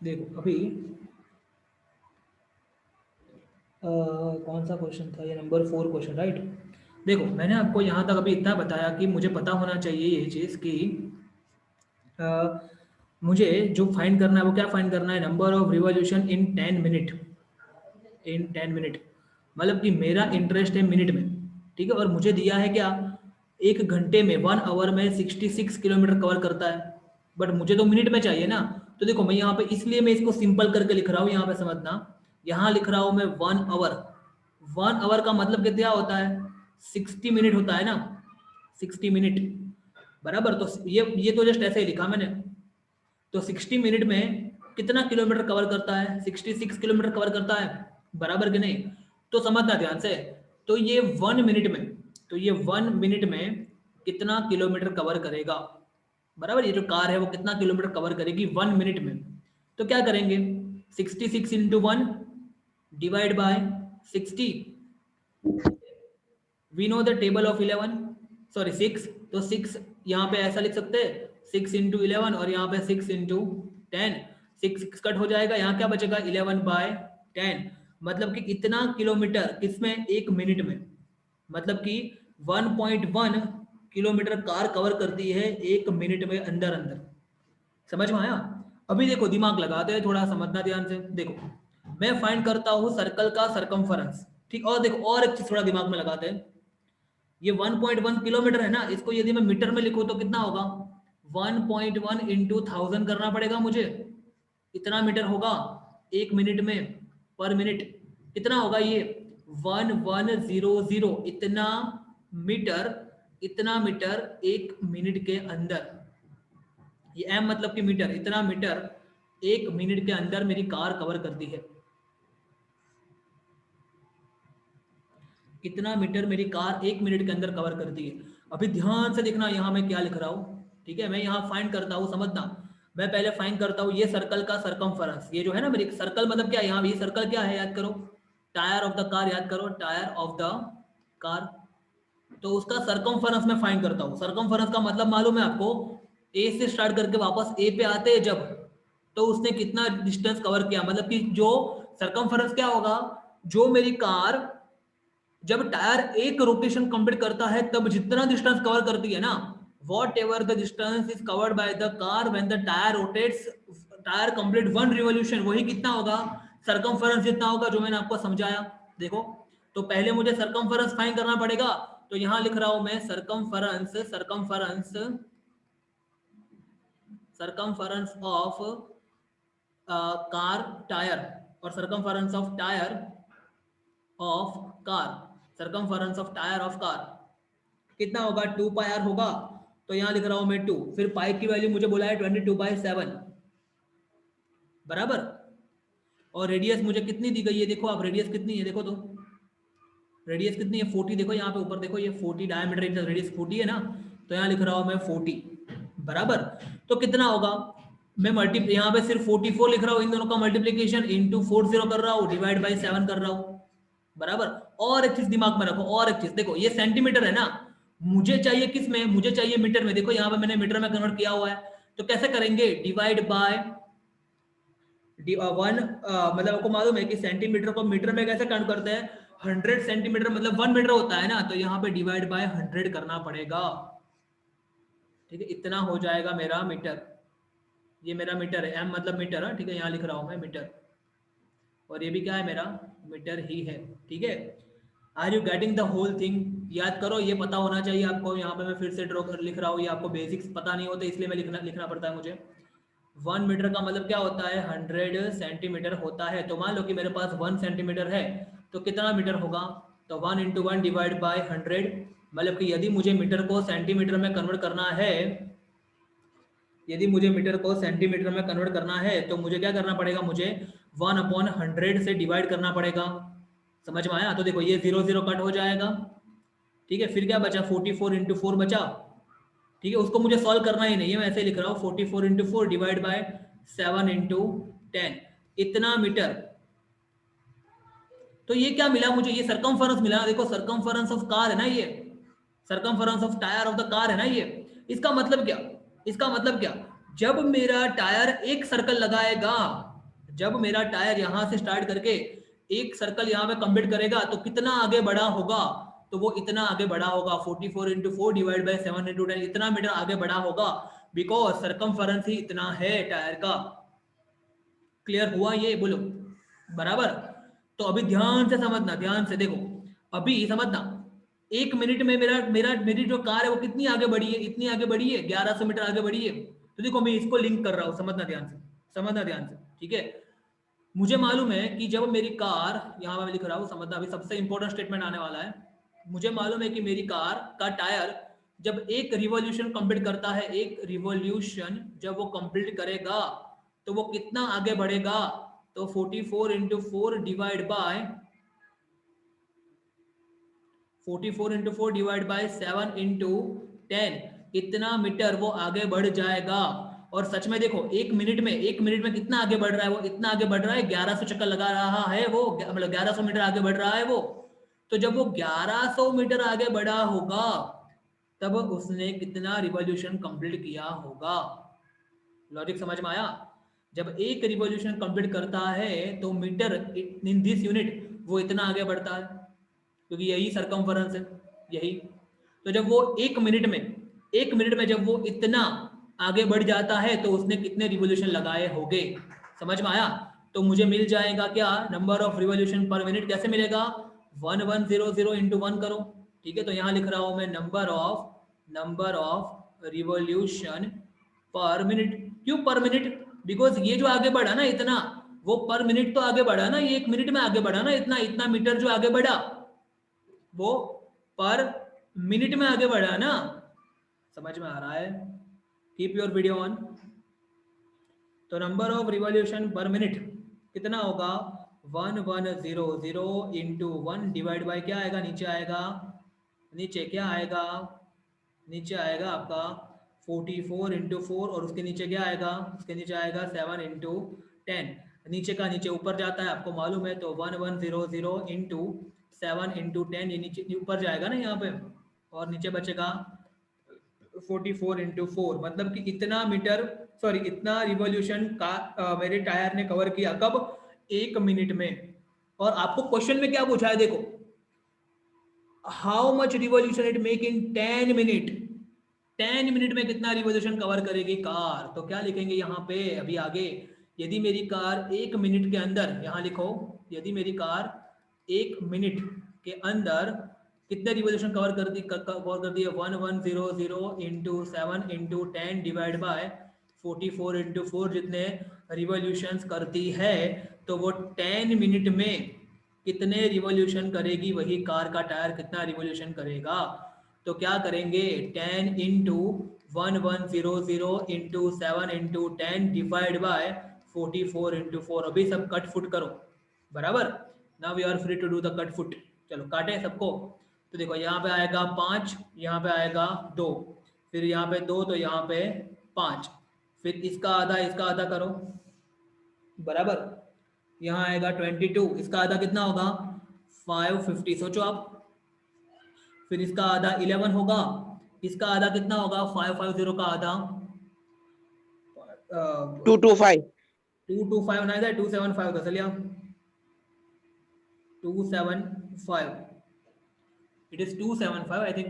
देखो अभी कौन सा क्वेश्चन था ये, नंबर 4 क्वेश्चन, राइट। देखो मैंने आपको यहाँ तक अभी इतना बताया कि मुझे पता होना चाहिए ये चीज़ कि अ, मुझे जो फाइंड करना है वो क्या फाइंड करना है, number of revolution in 10 minute, in 10 minute, मतलब कि मेरा इंटरेस्ट है मिनट में, ठीक है। और मुझे दिया है क्या, 1 घंटे में, 1 आवर में 66 किलोमीटर कवर करता है, बट मुझे तो मिनट में चाहिए ना। तो देखो मैं यहाँ पे, इसलिए मैं इसको सिंपल करके लिख रहा हूँ, यहाँ पे समझना, यहाँ लिख रहा हूँ मैं 1 आवर। 1 आवर का मतलब कितना होता है, 60 मिनट होता है ना, 60 मिनट, बराबर। तो ये तो जस्ट ऐसे ही लिखा मैंने। तो 60 मिनट में कितना किलोमीटर कवर करता है, 66 किलोमीटर कवर करता है, बराबर कि नहीं। तो समझना ध्यान से, तो ये 1 मिनट में, तो ये 1 मिनट में कितना किलोमीटर कवर करेगा, बराबर। ये जो कार है वो कितना किलोमीटर कवर करेगी 1 मिनट में। तो क्या करेंगे, 66 × 1 divide by 60। We know the table of 11, sorry 6, तो 6 यहाँ पे ऐसा लिख सकते हैं, 6 × 11, और यहाँ पे 6 × 10, 6 कट हो जाएगा, यहाँ क्या बचेगा 11/10, मतलब कि इतना किलोमीटर किसमें, 1 मिनट में, मतलब कि 1.1 किलोमीटर कार कवर करती है 1 मिनट में, अंदर अंदर। समझ में आया। अभी देखो दिमाग लगाते हैं, थोड़ा समझना ध्यान से। देखो मैं फाइंड करता हूँ सर्कल का सरकमफेरेंस, ठीक। और देखो और एक चीज थोड़ा दिमाग में लगाते हैं, ये 1.1 किलोमीटर है ना, इसको यदि मैं मीटर में लिखूं तो कितना होगा, 1.1 इंटू 1000 करना पड़ेगा मुझे, इतना मीटर होगा 1 मिनट में, पर मिनट कितना होगा ये, 1100, मीटर इतना मीटर 1 मिनट के अंदर। ये एम मतलब कि मीटर, इतना मीटर 1 मिनट के अंदर मेरी कार कवर करती है, कितना मीटर मेरी कार 1 मिनट के अंदर कवर करती है। अभी ध्यान से देखना यहाँ मैं क्या लिख रहा हूँ, ठीक है। मैं यहाँ फाइंड करता हूँ, समझना, मैं पहले फाइंड करता हूँ ये सर्कल का सरकमफेरेंस, ये जो है ना मेरी सर्कल, मतलब क्या है यहाँ, ये सर्कल क्या है याद करो, टायर ऑफ द कार, याद करो, टायर ऑफ द कार। तो उसका सरकमफेरेंस मैं फाइंड करता हूँ। सरकमफेरेंस का मतलब मालूम है आपको, ए से स्टार्ट करके वापस ए पे आते हैं जब, तो उसने कितना डिस्टेंस कवर किया, मतलब कि जो सरकमफेरेंस क्या होगा, जो मेरी कार जब टायर एक रोटेशन कंप्लीट करता है तब जितना डिस्टेंस कवर करती है ना, what ever the distance is covered by the car when the tyre rotates, tyre complete 1 revolution, वही कितना होगा, सरकमफेरेंस जितना होगा जो मैंने आपको समझाया। देखो तो पहले मुझे सरकमफेरेंस फाइंड करना पड़ेगा, तो यहां लिख रहा हूं मैं circumference, circumference, circumference of car tyre, और circumference of tyre of car, circumference of tyre of car कितना होगा, 2πr होगा। तो यहां लिख रहा हूं मैं 2, फिर पाई की वैल्यू मुझे बोला है 22/7, बराबर। और रेडियस मुझे कितनी दी गई है, देखो आप रेडियस कितनी है, देखो तो रेडियस कितनी है, 40, देखो यहाँ पे ऊपर देखो, ये 40 डायमीटर, रेडियस 40 है ना, तो यहाँ लिख रहा हूँ मैं 40, बराबर। तो कितना होगा, मैं मल्टी यहाँ पे सिर्फ 44 लिख रहा हूँ, इन दोनों का मल्टीप्लीकेशन इंटू 40 कर रहा हूँ, डिवाइड बाई 7 कर रहा हूँ, बराबर। और एक चीज दिमाग में रखो, और एक चीज देखो, ये सेंटीमीटर है ना, मुझे चाहिए किस में, मुझे चाहिए मीटर में। देखो यहाँ पे मैंने मीटर में कन्वर्ट किया हुआ है, तो कैसे करेंगे, डिवाइड बाय वन, मतलब आपको मालूम है कि सेंटीमीटर को मीटर में कैसे कन्वर्ट करते हैं, 100 सेंटीमीटर मतलब 1 मीटर होता है ना, तो यहाँ पे डिवाइड बाय 100 करना पड़ेगा, ठीक है। इतना हो जाएगा मेरा मीटर, ये मेरा मीटर है, एम मतलब मीटर है, ठीक है, यहाँ लिख रहा हूँ मैं मीटर, और ये भी क्या है मेरा मीटर ही है, ठीक है। Are you getting the whole thing, याद करो, ये पता होना चाहिए आपको। यहाँ पे मैं फिर से ड्रॉ कर लिख रहा हूँ, ये आपको बेसिक्स पता नहीं होते इसलिए मैं लिखना पड़ता है मुझे। 1 मीटर का मतलब क्या होता है, 100 सेंटीमीटर होता है। तो मान लो कि मेरे पास 1 सेंटीमीटर है, तो कितना मीटर होगा, तो 1 × 1 डिवाइड बाय 100, मतलब कि यदि मुझे मीटर को सेंटीमीटर में कन्वर्ट करना है, यदि मुझे मीटर को सेंटीमीटर में कन्वर्ट करना है, तो मुझे क्या करना पड़ेगा, मुझे 1/100 से डिवाइड करना पड़ेगा। समझ में आया। तो देखो ये 0 0 कट हो जाएगा, ठीक है। फिर क्या बचा, 44 × 4 बचा, ठीक है। उसको मुझे सॉल्व करना ही नहीं है, मैं ऐसे लिख रहा हूँ 44 × 4 डिवाइड बाय 7 × 10, इतना मीटर। तो ये क्या मिला मुझे, ये सरकमफेरेंस मिला। देखो सरकमफेरेंस ऑफ कार है ना ये, circumference of tyre of the car है ना ये। इसका मतलब क्या, इसका मतलब क्या, जब मेरा टायर एक सर्कल लगाएगा, जब मेरा टायर यहाँ से स्टार्ट करके एक सर्कल यहाँ पे कंप्लीट करेगा तो कितना आगे बढ़ा होगा, तो वो इतना आगे बढ़ा होगा 44 इंटू 4 डिवाइड बाई 7 इंटू 10, इतना मीटर आगे बढ़ा होगा, बिकॉज सरकमफेरेंस ही इतना है टायर का। क्लियर हुआ ये? बोलो बराबर। तो अभी ध्यान से समझना, ध्यान से देखो, अभी समझना, 1 मिनट में मेरी जो कार है वो कितनी आगे बढ़ी है, इतनी आगे बढ़ी है, 1100 मीटर आगे बढ़ी है। तो देखो मैं इसको लिंक कर रहा हूँ, समझना ध्यान से, समझना ध्यान से, ठीक है। मुझे मालूम है कि जब मेरी कार, यहाँ पे मैं लिख रहा हूँ, समझना, अभी सबसे इंपॉर्टेंट स्टेटमेंट आने वाला है। मुझे मालूम है कि मेरी कार का टायर जब एक रिवॉल्यूशन कंप्लीट करता है, एक रिवॉल्यूशन जब वो कंप्लीट करेगा तो वो कितना आगे बढ़ेगा, तो 44 into 4 divide by 44 into 4 divide by 7 into 10, इतना मीटर वो आगे बढ़ जाएगा। और सच में देखो, 1 मिनट में कितना आगे बढ़ रहा है वो, इतना आगे बढ़ रहा है, 1100 चक्कर लगा रहा है वो, मतलब 1100 मीटर आगे बढ़ रहा है वो। तो जब वो 1100 मीटर आगे बढ़ा होगा तब उसने कितना रिवॉल्यूशन कंप्लीट किया होगा। लॉजिक समझ में आया? जब एक रिवॉल्यूशन कंप्लीट करता है तो मीटर इन दिस यूनिट वो इतना आगे बढ़ता है, क्योंकि यही सरकमफेरेंस है, यही। तो जब वो 1 मिनट में जब वो इतना आगे बढ़ जाता है तो उसने कितने रिवॉल्यूशन लगाए होंगे, समझ में आया? तो मुझे मिल जाएगा क्या, number of revolution per minute. कैसे मिलेगा? 1100 इंटू 1 करो, ठीक है। तो यहाँ लिख रहा हूं मैं number of revolution per minute. क्यों पर मिनट? बिकॉज ये जो आगे बढ़ा ना इतना, वो पर मिनट तो आगे बढ़ा ना, ये 1 मिनट में आगे बढ़ा ना, इतना इतना मीटर जो आगे बढ़ा वो पर मिनट में आगे बढ़ा ना। समझ में आ रहा है? Keep your video on. तो number of revolution per minute कितना होगा, 1100 इंटू 1 डिवाइड बाई क्या आएगा, नीचे आएगा, नीचे क्या आएगा, नीचे आएगा आपका 44 इंटू 4, और उसके नीचे क्या आएगा, उसके नीचे आएगा 7 इंटू 10। नीचे का नीचे ऊपर जाता है, आपको मालूम है। तो 1100 इंटू 7 इंटू 10, ये नीचे ऊपर जाएगा ना यहाँ पे, और नीचे बचेगा 44 इंटू 4, मतलब कि इतना मीटर, सॉरी इतना रिवॉल्यूशन का मेरे टायर ने कवर किया। कब? 1 मिनट में। और आपको क्वेश्चन में क्या पूछा है, देखो, how much revolution it make in 10 minute. 10 minute में कितना रिवॉल्यूशन कवर करेगी कार। तो क्या लिखेंगे यहाँ पे अभी आगे, यदि मेरी कार 1 मिनट के अंदर, यहाँ लिखो, यदि मेरी कार 1 मिनट के अंदर कितने रिवॉल्यूशन कवर कर दी है, 1100 into 7 into 10 divide by 44 into 4 जितने रिवॉल्यूशंस करती है, तो वो 10 मिनट में कितने रिवॉल्यूशन करेगी, वही कार का टायर कितना रिवॉल्यूशन करेगा। तो क्या करेंगे, 10 into 1100 into 7 into 10 divide by 44 into 4। अभी सब कट फुट करो, बराबर। Now we are free to do the cut foot. चलो काटें सबको। तो देखो यहाँ पे आएगा 5, यहाँ पे आएगा 2, फिर यहाँ पे 2, तो यहाँ पे 5, फिर इसका आधा करो, बराबर। यहाँ आएगा 22, इसका आधा कितना होगा, 550, सोचो आप। फिर इसका आधा 11 होगा, इसका आधा कितना होगा, 550 का आधा 225 225 नहीं था, 275 था, चलिए 275, इट इज 275 आई थिंक।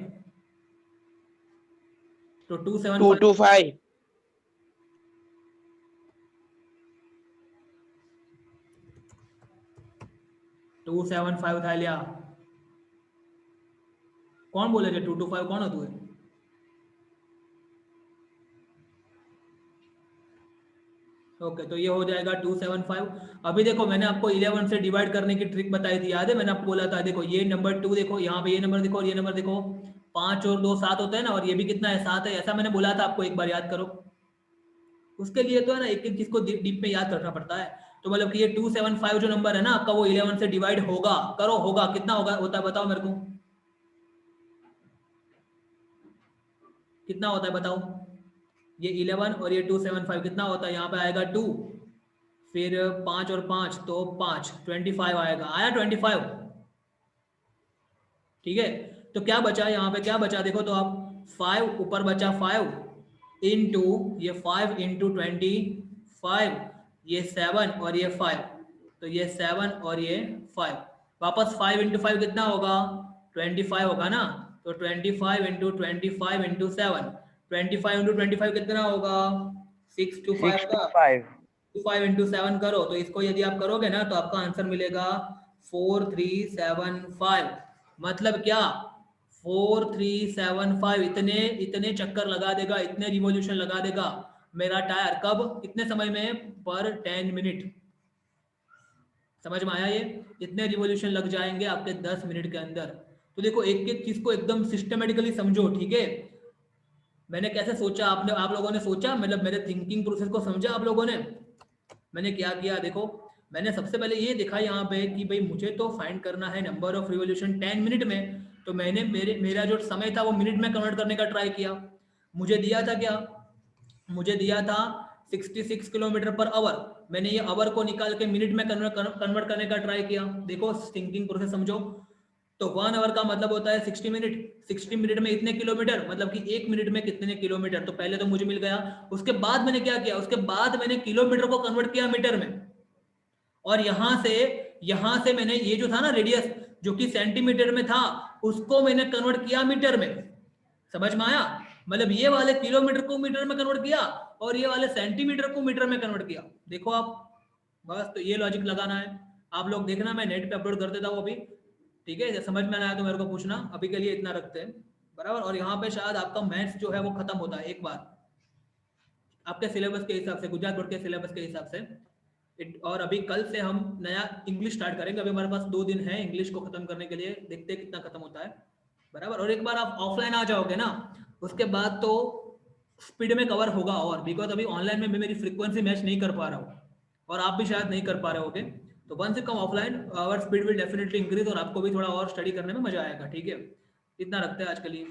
तो 275 275 था लिया। कौन बोले 225 कौन हो तू? ओके, तो ये हो जाएगा 275। अभी देखो मैंने आपको 11 से डिवाइड करने की ट्रिक बताई थी, याद है? मैंने आपको बोला था, देखो ये नंबर 2, देखो यहाँ पे ये नंबर देखो, और ये नंबर देखो, 5 और 2 7 होता है ना, और ये भी कितना है, 7 है। ऐसा मैंने बोला था आपको, एक बार याद करो। उसके लिए तो है ना, एक एक चीज को डीप में याद रखना पड़ता है। तो मतलब कि ये 275 जो नंबर है ना आपका, वो 11 से डिवाइड होगा, करो, होगा, कितना होगा, होता है बताओ मेरे को, कितना होता है बताओ। ये 11 और ये 275 कितना होता है, यहाँ पे आएगा 2, फिर 5 और 5 तो 5, 25 आएगा, आया 25, ठीक है। तो क्या बचा यहाँ पे, क्या बचा देखो तो आप, 5 ऊपर बचा 5 इंटू ये 5 इंटू 25, ये 7 और ये 5, तो ये 7 और ये 5, वापस 5 इंटू 5 कितना होगा 25 होगा ना, तो 25 इंटू 25 इंटू 7, 25 इंटू 25 कितना होगा 6 to 5 6 to का, 5 5 इंटू 7 करो, तो इसको यदि आप करोगे ना तो आपका आंसर मिलेगा 4375। मतलब क्या 4375, इतने इतने चक्कर लगा देगा, इतने रिवॉल्यूशन लगा देगा मेरा टायर, कब, इतने समय में, पर 10 मिनट। समझ में आया? ये इतने रिवॉल्यूशन लग जाएंगे आपके 10 मिनट के अंदर। तो देखो एक एक चीज को एकदम सिस्टमेटिकली समझो, ठीक है। मैंने कैसे सोचा, आपने आप लोगों ने सोचा, मतलब मेरे थिंकिंग प्रोसेस को समझा आप लोगों ने। मैंने क्या किया देखो, मैंने सबसे पहले ये देखा यहाँ पे कि भाई मुझे तो फाइंड करना है नंबर ऑफ रिवॉल्यूशन 10 मिनट में, तो मैंने मेरा जो समय था वो मिनट में कन्वर्ट करने का ट्राई किया। मुझे दिया था क्या, मुझे दिया था 66 किलोमीटर पर आवर, मैंने ये आवर को निकाल के मिनट में कन्वर्ट करने का ट्राई किया। देखो थिंकिंग प्रोसेस समझो, तो 1 आवर का मतलब होता है 60 मिनट, 60 मिनट में इतने किलोमीटर, मतलब कि 1 मिनट में कितने किलोमीटर, तो पहले तो मुझे मिल गया। उसके बाद मैंने क्या किया, उसके बाद मैंने किलोमीटर को कन्वर्ट किया मीटर में, और यहां से मैंने ये जो था ना रेडियस, जो कि सेंटीमीटर में था, उसको मैंने कन्वर्ट किया मीटर में। समझ में आया? मतलब ये वाले किलोमीटर को मीटर में कन्वर्ट किया और ये वाले सेंटीमीटर को मीटर में कन्वर्ट किया। देखो आप, बस तो ये लॉजिक लगाना है। आप लोग देखना, मैं नेट पे अपलोड कर देता हूँ अभी, ठीक है। समझ में ना आया तो मेरे को पूछना, अभी के लिए इतना रखते हैं, बराबर। और यहाँ पे शायद आपका मैथ्स जो है वो खत्म होता है एक बार, आपके सिलेबस के हिसाब से, गुजरात बोर्ड के सिलेबस के हिसाब से। और अभी कल से हम नया इंग्लिश स्टार्ट करेंगे। अभी हमारे पास 2 दिन है इंग्लिश को खत्म करने के लिए, देखते हैं कितना खत्म होता है, बराबर। और एक बार आप ऑफलाइन आ जाओगे ना, उसके बाद तो स्पीड में कवर होगा, और बिकॉज अभी ऑनलाइन में मैं मेरी फ्रीक्वेंसी मैच नहीं कर पा रहा हूँ, और आप भी शायद नहीं कर पा रहे होगे। तो once you come offline, our speed will definitely increase, और आपको भी थोड़ा और स्टडी करने में मजा आएगा, ठीक है। इतना रखते हैं आज के लिए।